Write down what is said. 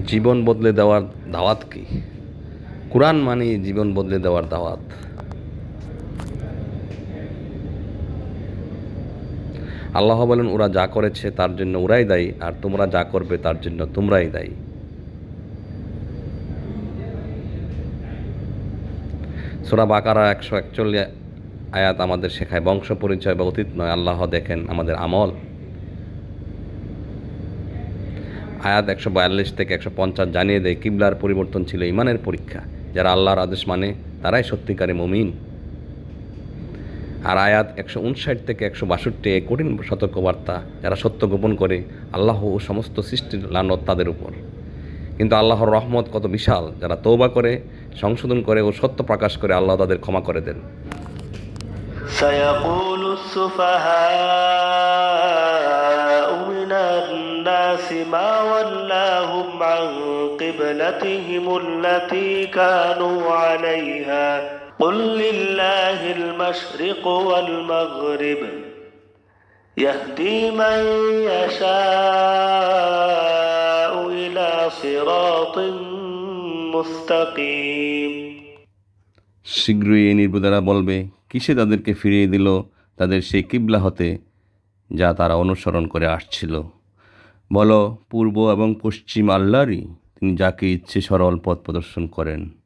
জীবন বদলে দেওয়ার দাওয়াত কি? কুরআন মানে জীবন বদলে দেওয়ার দাওয়াত। আল্লাহ বলেন, ওরা যা করেছে তার জন্য ওরাই দায়ী, আর তোমরা যা করবে তার জন্য তোমরাই দায়ী। সূরা বাকারা 141 আয়াত আমাদের শেখায় বংশ পরিচয় বা অতীত নয়, আল্লাহ দেখেন আমাদের আমল। আয়াত 142 থেকে 150 জানিয়ে দেয় কিবলার পরিবর্তন ছিল ঈমানের পরীক্ষা। যারা আল্লাহর আদেশ মানে তারাই সত্যিকারে মুমিন। আর আয়াত 159 থেকে 162 কঠিন সতর্কবার্তা, যারা সত্য গোপন করে আল্লাহ ও সমস্ত সৃষ্টির লানত তাদের উপর। কিন্তু আল্লাহর রহমত কত বিশাল, যারা তওবা করে, সংশোধন করে ও সত্য প্রকাশ করে আল্লাহ তাদের ক্ষমা করে দেন। سيقول السفهاء من الناس ما ولاهم عن قبلتهم التي كانوا عليها قل لله المشرق والمغرب يهدي من يشاء إلى صراط مستقيم। শীঘ্রই এই নির্বোধেরা বলবে, কিসে তাদেরকে ফিরিয়ে দিল তাদের সেই কিবলা হতে যা তারা অনুসরণ করে আসছিল। বলো, পূর্ব এবং পশ্চিম আল্লাহরই, তিনি যাকে ইচ্ছে সরল পথ প্রদর্শন করেন।